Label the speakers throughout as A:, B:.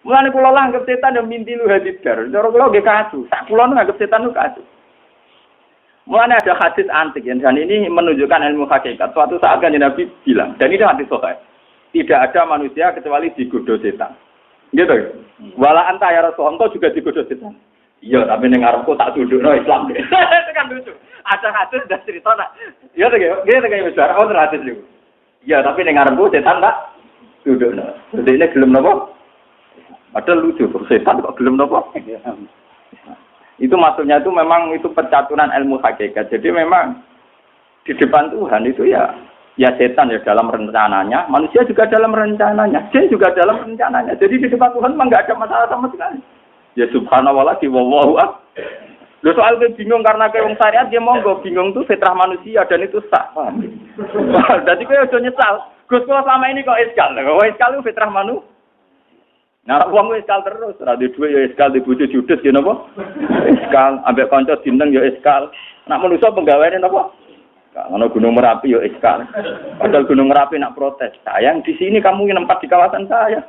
A: Mulane kula anggap setan yo mintilu hadidar. Cara kula nggih kasu. Sak kula nganggap setan itu kasu. Mulane ada hadis antik ya, dan ini menunjukkan ilmu hakikat. Suatu saat kan Nabi bilang, dan ini hadis sahih. Tidak ada manusia kecuali digoda setan. Gitu. Wala anta ya Rasulullah juga digoda setan. Iya, tapi ning ngarepku tak dudukno Islam. Itu kan lucu. Ada hadis dan cerita nak. Iya to nggih kayak besar oh hadis itu. Iya, tapi ning ngarepku setan tak dudukno. Jadi ini gelem napa? Padahal lucu, setan kok gelem napa? Itu maksudnya itu memang itu percaturan ilmu hakikat. Jadi memang di depan Tuhan itu ya setan ya dalam rencananya, manusia juga dalam rencananya, jin juga dalam rencananya. Jadi di depan Tuhan memang nggak ada masalah sama sekali. Ya subhanallah di wallahu a'lam. Lho soal bingung karena kayak wong syariat dia monggo bingung tuh fitrah manusia dan itu sah. Jadi kowe aja nyesal. Gus kula selama ini kok iskal. Kok iskal itu fitrah manusia. Nah, wong iskal terus, ora di duwe ya iskal, di bojo judes ya napa? Iskal, ambek kanca dinten ya iskal. Nak manusa penggaweane napa? Ngono Gunung Merapi ya iskal. Padahal Gunung Merapi nak protes. Sayang di sini kamu nempat di kawasan saya.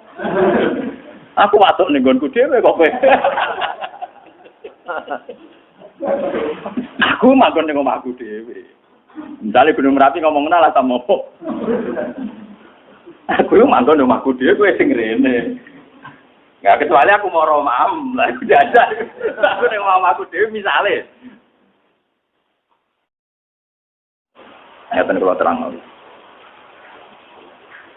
A: Aku watuk ning nggonku dhewe kok kowe. Aku manggon ning omahku dhewe. Misale Gunung Merapi ngomong lah sama opo. Aku manggon ning omahku dhewe kowe sing rene. Enggak kecuali aku mau romam, lah aku jajan. Aku ning omahku dhewe misale. Ya ten kula terang.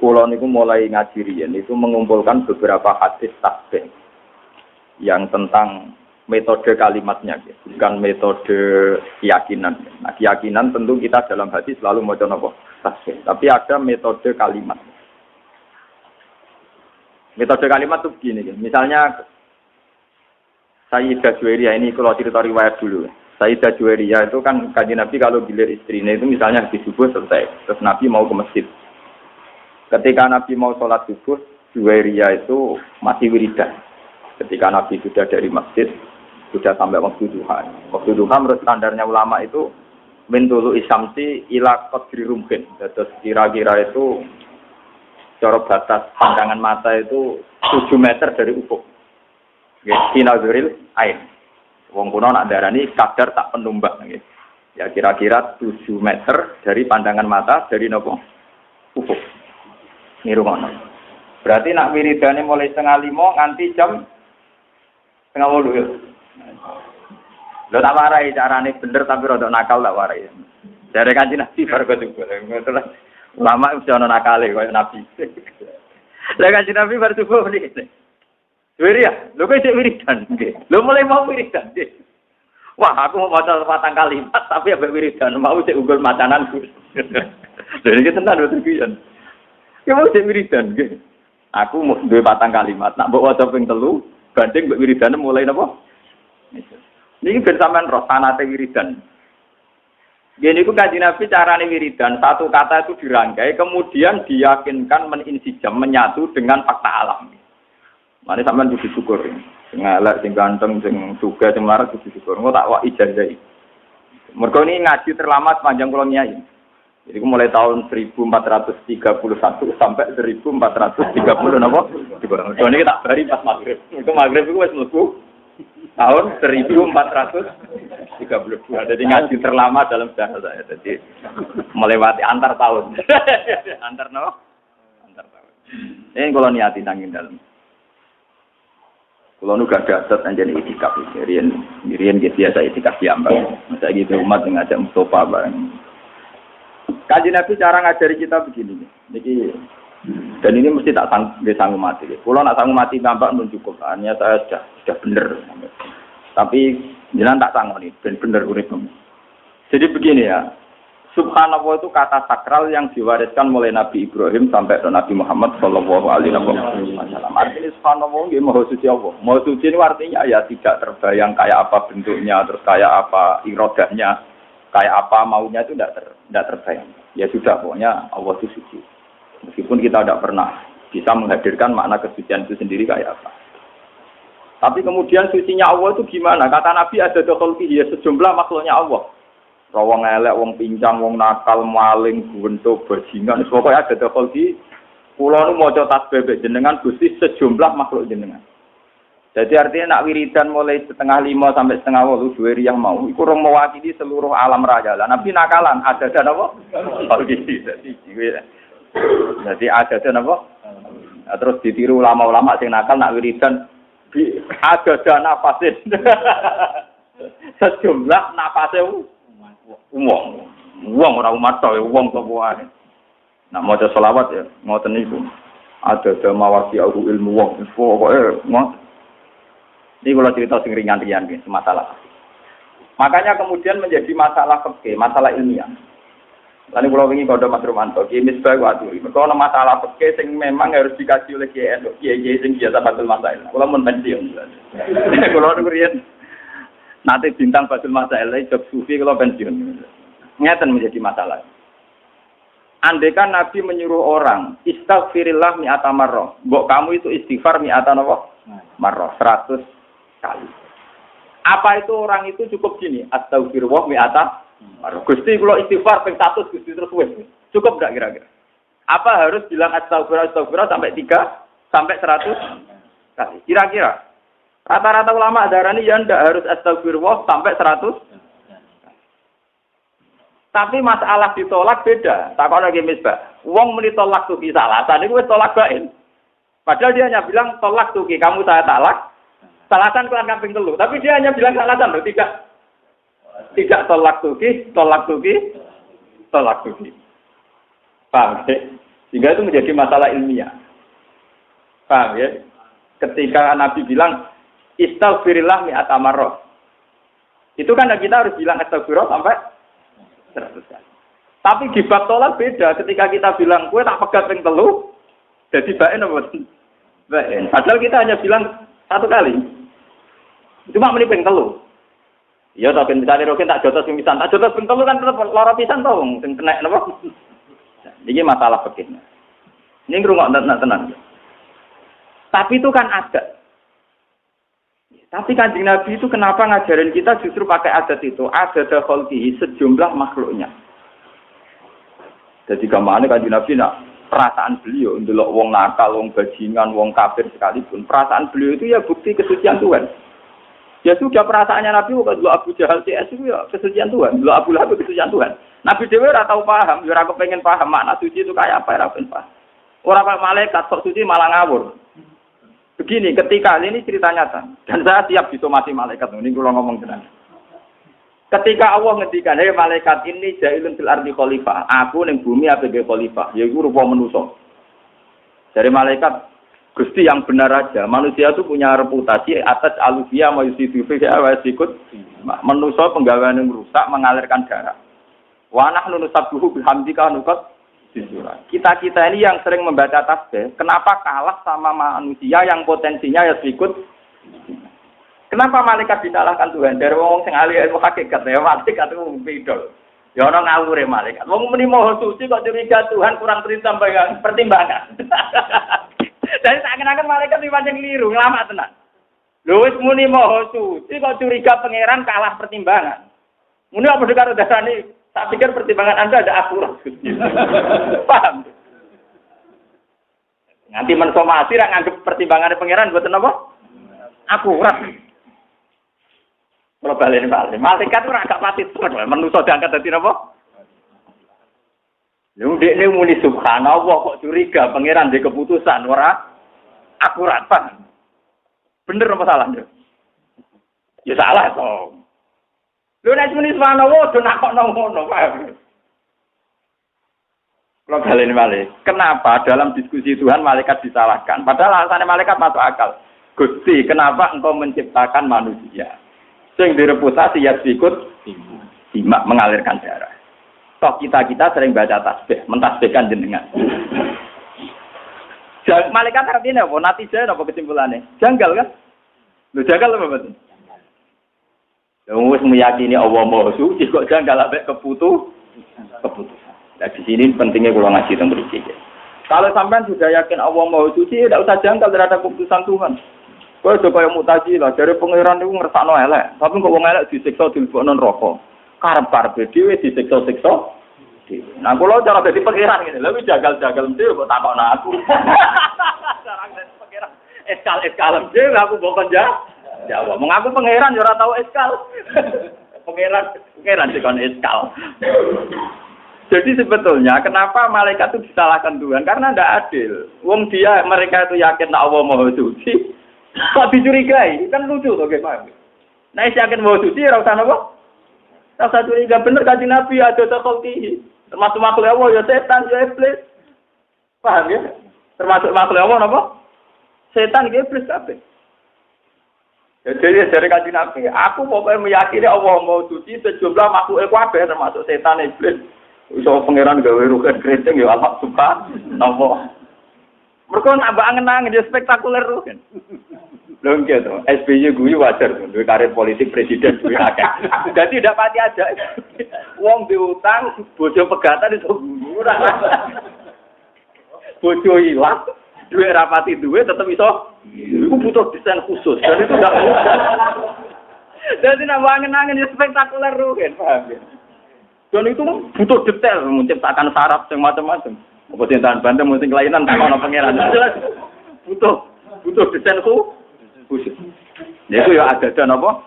A: Kula niku mulai ngaji riyen itu mengumpulkan beberapa hadis tasbih yang tentang metode kalimatnya, bukan metode keyakinan. Nah, keyakinan tentu kita dalam hati selalu maca napa tasbih, tapi ada metode kalimat. Metode kalimat itu begini, misalnya Sayyidah Juwairiyah ini kalau cerita riwayat dulu. Sayyidah Juwairiyah itu kan Kanjeng Nabi kalau gilir istrinya itu misalnya di subuh selesai, terus Nabi mau ke masjid. Ketika Nabi mau sholat subuh, Juwairiyah itu masih wiridan. Ketika Nabi sudah dari masjid, sudah sampai waktu duha. Waktu duha menurut standarnya ulama itu min tulu isyamsi ila qadri rumhin. Terus kira-kira itu cara batas pandangan mata itu 7 meter dari ufuk. Kinazuril ain. Wong kuno nak darani kadar tak penumbak. Ya kira-kira 7 meter dari pandangan mata dari nopo ufuk. Niru ngono. Berarti nak wiridane mulai 4:30 nganti jam 4:30 ya. Lho tak warai carane bener tapi rada nakal tak warai. Jare Kanjeng Nabi bar ketuku. Lama wis ana nakale koyo Nabi. Lah Kanjeng Nabi bar subuh niki. Wiri ya, lho kok isih wiridan nggih. Lho mulai mau wiridan nggih. Wah, aku mau maca 4 kalimat tapi ambek wiridan mau sik unggul macanan. Lha iki tenan lho terbiyen. Ya mau sik wiridan nggih. Aku mau duwe 4 kalimat, nak mbok waca ping 3 banding mbek wiridane mulai napa? Niki ben sampean roh sanate wiridan. Gini ku Kanjeng Nabi carane wiridan, satu kata itu dirangkai kemudian diyakinkan meninsijam menyatu dengan fakta alam. Mane sampean kudu syukur. Sing elek, sing ganteng, sing sugih, sing larat kudu syukur. Engko tak wak ijazah. Mergo ini ngaji terlama sepanjang kula nyai. Jadi mulai tahun 1431 sampai 1430 napa? Dikono iki tak bari pas magrib. Itu magrib iku wis mlebu tahun 1432. Jadi ngaji terlama dalam sejarah saya. Jadi melewati antar tahun. Antar napa? Antar tahun. Ini kalau niati nanging dalam. Kalau nu gak ada anjane itikaf riyen biasa itikaf diambang. Masa gitu umat ngajak Mustafa bareng. Kanjeng Nabi cara ngajari kita begini. Niki dan ini mesti tak sanggup mati. Kalau nak sanggup mati nampak pun cukup. Hanya saya sudah benar. Tapi jangan tak sanggup nih, benar urip. Jadi begini ya. Subhanallah itu kata sakral yang diwariskan mulai Nabi Ibrahim sampai ke Nabi Muhammad sallallahu alaihi wasallam. Artinya subhanallah nggih maha suci Allah. Maha suci ini artinya ya tidak terbayang kayak apa bentuknya, terus kayak apa irodahnya, kayak apa maunya itu tidak terbayang. Ya sudah pokoknya Allah itu suci. Meskipun kita tidak pernah bisa menghadirkan makna kesucian itu sendiri kayak apa. Tapi kemudian sucinya Allah itu gimana? Kata Nabi ada dokholki ya sejumlah makhluknya Allah. Wong elek, wong pincang, wong nakal, maling, guntuk, bajingan, pokoknya ada dokholki Kula nu maca tasbih jenengan Gusti sejumlah makhluk jenengan. Jadi artinya nak wiridan mulai 4:30 sampai 7:30 dua riyah mau. Iku rong mewakili seluruh alam raya. Lah Nabi nakalan ada apa? Jadi ada apa? Nah, terus ditiru ulama-ulama sing nakal nak wiridan ada nafasin. Sejumlah napase wong ora umat to wong kok wae. Nak maca selawat ya ngoten niku. Ada mawasi ilmu wong pokoke ini kalau cerita sing ringan-ringan gitu, masalah. Makanya kemudian menjadi masalah fikih, masalah ilmiah. Lalu kalau ingin kode Mas Romanto, Ki Misbah Waduri. Kalau masalah fikih sing memang harus dikaji oleh kiai sing biasa batul masail. Kalau mun pensiun. Kalau ngurian nanti bintang batul masail job sufi kalau pensiun. Ngeten menjadi masalah. Andaikan Nabi menyuruh orang istighfirillah mi'ata marrah. Mbok kamu itu istighfar mi'ata marrah 100 kali. Apa itu orang itu cukup gini? Astagfirullah mi'ata marrah. Gusti kula istighfar ping 100 Gusti terus wis. Cukup enggak kira-kira? Apa harus bilang astagfirullah sampai 3 sampai 100 kali? Kira-kira. Rata-rata ulama darani ya ndak harus astagfirullah sampai 100. Tapi masalah ditolak beda. Takon lagi Misbah. Wong muni tolak tuh salah. Tadi gue tolak bain. Padahal dia hanya bilang tolak tuh kamu saya talak. Salasan kelan kamping telu. Tapi dia hanya bilang salasan loh. Tidak tolak tuh tolak tuh. Paham ya? Sehingga itu menjadi masalah ilmiah. Paham ya? Ketika Nabi bilang istaghfirillah mi'ata marrah. Itu kan kita harus bilang astagfirullah sampai 100 kali. Tapi di bab tolak beda. Ketika kita bilang, gue tak pegat ping telu, jadi bain apa? Bain. Padahal kita hanya bilang 1 kali. Cuma meni ping telu. Ya tapi misalnya rokin tak jotos ping pisan, tak jotos ping telu kan tetep lara pisan to wong sing kena napa? Iki masalah fikih. Ini ngrungokno tenan. Tapi itu kan ada. Tapi Kanjeng Nabi itu kenapa ngajarin kita justru pakai adat itu? Adat khalqihi sejumlah makhluknya. Jadi gamane Kanjeng Nabi nak perasaan beliau ndelok wong nakal, wong bajingan, wong kafir sekalipun, perasaan beliau itu ya bukti kesucian Tuhan. Ya sudah perasaannya Nabi kok dulu Abu Jahal CS itu ya kesucian Tuhan, dulu Abu Lahab kesucian Tuhan. Nabi dhewe ora tau paham, ya ora kepengin paham makna suci itu kayak apa, ora pengen paham. Ora kaya malaikat sok suci malah ngawur. Begini, ketika ini cerita nyata dan saya siap disomasi malaikat. Ini kula ngomong tenan. Ketika Allah ngendikan, "Hei malaikat ini jailun fil ardi khalifah." Aku ning bumi apike khalifah, yaiku rupa manusa. Dari malaikat Gusti yang benar aja, manusia itu punya reputasi atas alufia mayusidu fiha wa sikut. Manusia penggawean yang rusak mengalirkan darah. Wa nahnu nusabbihu bihamdika nuqat disura. Kita ini yang sering membaca tasbih, kenapa kalah sama manusia yang potensinya ya sikut? Kenapa malaikat disalahkan Tuhan? Dari wong sing ahli ilmu hakikat ya malaikat itu beda. Ya ana ngawure malaikat. Wong muni maha suci kok curiga Tuhan kurang pertimbangan. Dari seakan-akan malaikat iki pancen keliru, nglamak tenan. Lho wis muni maha suci kok curiga pangeran kalah pertimbangan. Muni apa karo dasane? Tak pikir pertimbangan Anda ada akurat. Paham? Nanti mensomasi ra nganggep pertimbangan pangeran mboten apa? Akurat. Kalau balik malaikat ora gak pati tenan, manusa diangkat dadi napa? Lha ndekne muni subhanallah kok curiga pangeran di keputusan ora akurat, Pak. Bener apa salah, Nduk? Ya salah to. Lho nek muni subhanallah do nakokno ngono, Pak. Kalau balik. Kenapa dalam diskusi Tuhan malaikat disalahkan? Padahal alasannya malaikat masuk akal. Gusti, kenapa engkau menciptakan manusia? Sing direputasi ya sikut simak mengalirkan darah. Toh kita sering baca tasbih, mentasbihkan jenengan. Malaikat artinya apa? Natijah apa kesimpulannya? Janggal kan? Lu janggal apa betul? Wis meyakini Allah Maha Suci kok janggal ambek keputusan. Nah di sini pentingnya kalau ngaji tentang berisi. Kalau sampean sudah yakin Allah Maha Suci, tidak usah janggal terhadap keputusan Tuhan. Kowe aja kaya Mu'tazilah, dari pangeran niku ngersakno elek, tapi kok wong elek disiksa dilebokno neraka. Karep-karepe dhewe disiksa-siksa Nah, kalau cara jadi pangeran ngene, lha wis jagal-jagal mesti kok takokno aku. Cara jadi pangeran eskal mesti aku mbok jawab. Mong aku pangeran yo ora tau eskal. Pangeran dikon eskal. Jadi sebetulnya kenapa malaikat itu disalahkan Tuhan? Karena tidak adil. Wong mereka itu yakin Allah Maha Suci. Kok dicurigai? Kan lucu tuh gimana? Nah, yakin Maha Suci ora usah napa? Ora usah curiga bener Kanjeng Nabi ada takhalqihi. Termasuk makhluk Allah ya setan ya iblis. Paham ya? Termasuk makhluk Allah napa? Setan ya iblis kabeh. Jadi dari Kanjeng Nabi, aku pokoknya meyakini Allah Maha Suci sejumlah makhluk kabeh termasuk setan iblis. Iso pangeran gawe rugen keriting ya Allah subhanahu. Mergo nambah angen-angen ya spektakuler rugen. Lho nggih to, SBY guyu wajar to, duwe karir politik presiden duwe akeh. Dadi ndak pati aja. Wong diutang, bojo pegatan iso guyu ora. Bojo ilang, duwe rapati duwe tetep iso. Iku butuh desain khusus. Dan itu ndak mudah. Dadi nambah angen-angen ya spektakuler rugen, paham ya? Dan itu butuh detail menciptakan saraf yang macam-macam. Apa tintaan banteng mesti kelainan tak ono pangeran. Jelas butuh desain khusus. Ya itu ya ada dan apa?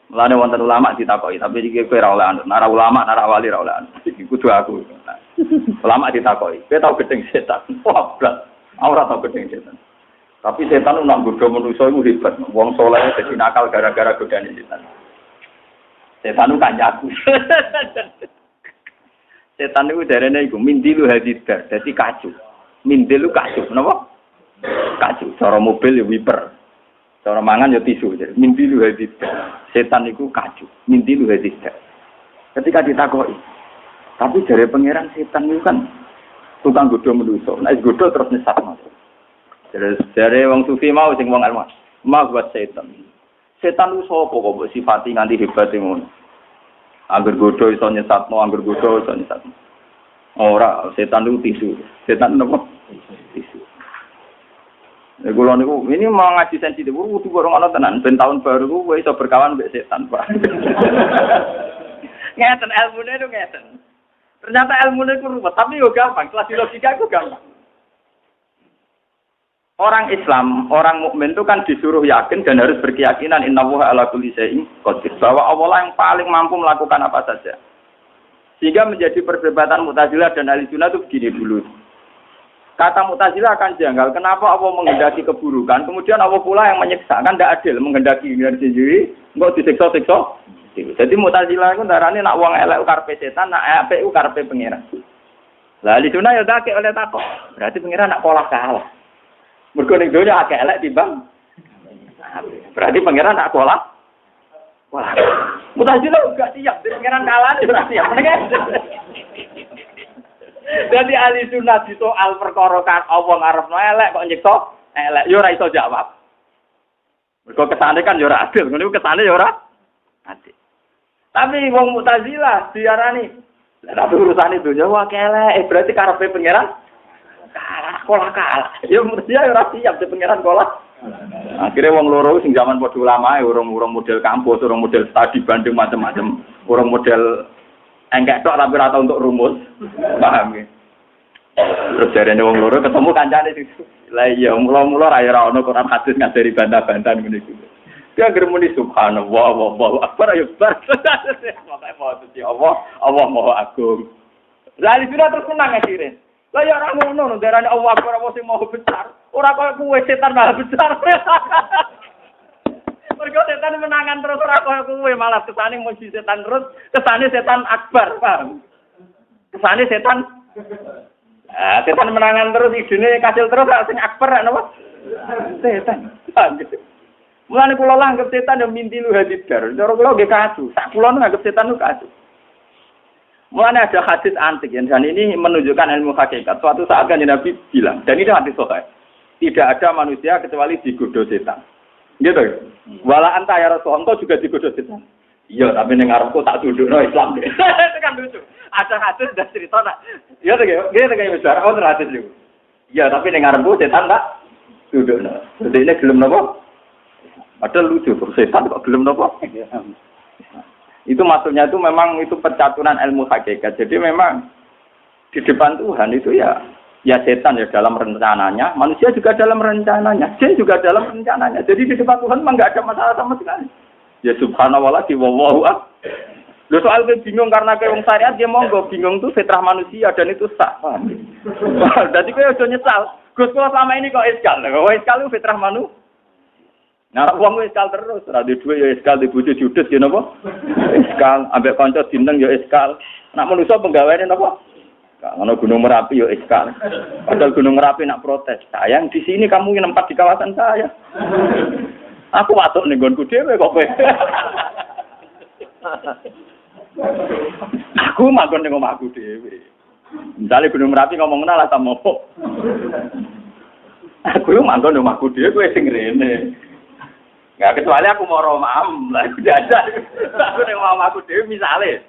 A: Mulane wonten ulama ditakoki, tapi iki kowe ora oleh anut. Nara ulama, nara wali ora oleh anut. Iki kudu aku. Ulama ditakoki, kowe tau gedeng setan. Wah, blas. Ora tau gedeng setan. Tapi setan nang godho manusa iku hebat. Wong saleh dadi nakal gara-gara godane setan. Setan itu kancaku. Setan itu darahnya itu mindilu hadidar, jadi kacu. Mindilu kacu, kenapa? Kacu. Cara mobil ya wiper, cara mangan ya tisu. Mindilu hadidar. Setan itu kacu. Mindilu hadidar. Ketika ditakoi, tapi dari pangeran setan itu kan tukang godo manusia. Nah, godo terus nyesat masuk. Dari wong sufi mau, sing wong ilmu mau buat setan. Setan itu sapa kok mbok sifati nganti hebat ngono. Angger godho iso nyesatno, angger godho iso nyesatno. Ora, setan itu tisu. Setan napa? Tisu. Kula niku ini mau ngaji sensitif, kudu gorong ana tenan. Ben tahun baru ku kowe iso berkawan mbek setan, Pak. Ngeten ilmune itu ngeten. Ternyata ilmune ku ruwet, tapi yo gampang, kelas logika ku gampang. Orang Islam, orang mukmin itu kan disuruh yakin dan harus berkeyakinan innallaha ala kulli syai'in qadir, bahwa Allah yang paling mampu melakukan apa saja. Sehingga menjadi perdebatan Mu'tazilah dan Ahlussunnah itu begini dulu. Kata Mu'tazilah akan janggal, kenapa Allah menghendaki keburukan, kemudian Allah pula yang menyiksa, kan tidak adil, menghendaki diri sendiri, enggak disiksa-siksa. Jadi Mu'tazilah itu darane nak wong elek karepe setan, nak apik karepe pangeran. Lah Ahlussunnah ya tak oleh takok. Berarti pangeran nak kalah. Mergo ning donya akeh elek timbang. Berarti pangeran tak kalah. Wah. Mu'tazilah gak siap, pangeran kalah ora siap. Dadi ahli sunnah soal perkara kan Allah ngarepno elek kok nyiksa elek yo ora iso jawab. Mergo kesane kan yo ora adil, ngono kesane yo ora adil. Tapi wong Mu'tazilah diarani tapi urusane donya wae elek, berarti karepe pangeran kalah. Ya mestinya ora siap di pangeran kalah. Akhirnya wong loro sing zaman padha ulama urung model kampus, urung model studi banding macam-macam, urung model engkek tok tapi ora tau untuk rumus. Paham ya? Terus jarene wong loro ketemu kancane situ. Lah iya mula-mula ra ono Quran hadis ngajari bantah-bantahan ngene iki. Dia germuni subhanallah wa akbar ya bar. Pokoke mau suci Allah Maha Agung. Lah sudah terus senang akhirnya. Lah ya ora ngono, darane Allah Akbar apa sing mau besar. Ora kaya kuwe setan malah besar. Mergo setan menangan terus ora kaya kuwe malah kesane muji setan terus, kesane setan akbar, paham? Kesane setan setan menangan terus idene kasil terus sing akbar napa? Setan. Mulane kula anggap setan yo mintilu hadidar. Cara kula nggih kacu. Sak kula nganggep setan ku kacu. Mulanya ada hadis antik dan ini menunjukkan ilmu hakikat. Suatu saat kan Nabi bilang, dan ini hadis sahih, tidak ada manusia kecuali digoda setan. Gitu ya? Wala anta ya Rasulullah, engkau juga digoda setan. Iya, tapi ning arepku tak dudukno Islam. Itu kan lucu. Ada hadis dan cerita nak. Iya to ya, gitu kayak besar. Oh, hadis itu. Iya, tapi ning arepku setan tak dudukno. Jadi ini gelem napa? Padahal lucu, setan kok gelem napa? Itu maksudnya itu memang itu percaturan ilmu hakikat. Jadi memang di depan Tuhan itu ya setan ya dalam rencananya, manusia juga dalam rencananya, jin juga dalam rencananya. Jadi di depan Tuhan memang nggak ada masalah sama sekali. Ya subhanallah lagi wallahu a'lam. Lho soal bingung karena kayak wong syariat dia monggo bingung tuh fitrah manusia dan itu sah. Jadi kowe aja nyesal. Gus kula selama ini kok iskal. Kok iskal itu fitrah manusia. Nah, wong iskal terus, ora di duwe ya iskal, di bojo judes ya napa? Iskal, ambek kanca dineng ya iskal. Nek manusa penggaweane napa? Ngono Gunung Merapi ya iskal. Padahal Gunung Merapi nak protes. Sayang di sini kamu nempat di kawasan saya. Aku watuk ning nggonku dhewe kok kowe. Aku manggon ning omahku dhewe. Misale Gunung Merapi ngomong lah sama apa. Aku yo manggon ning omahku dhewe kowe sing rene. Enggak kecuali aku mau romam, lah aku jajal. Aku ning omahku dhewe misale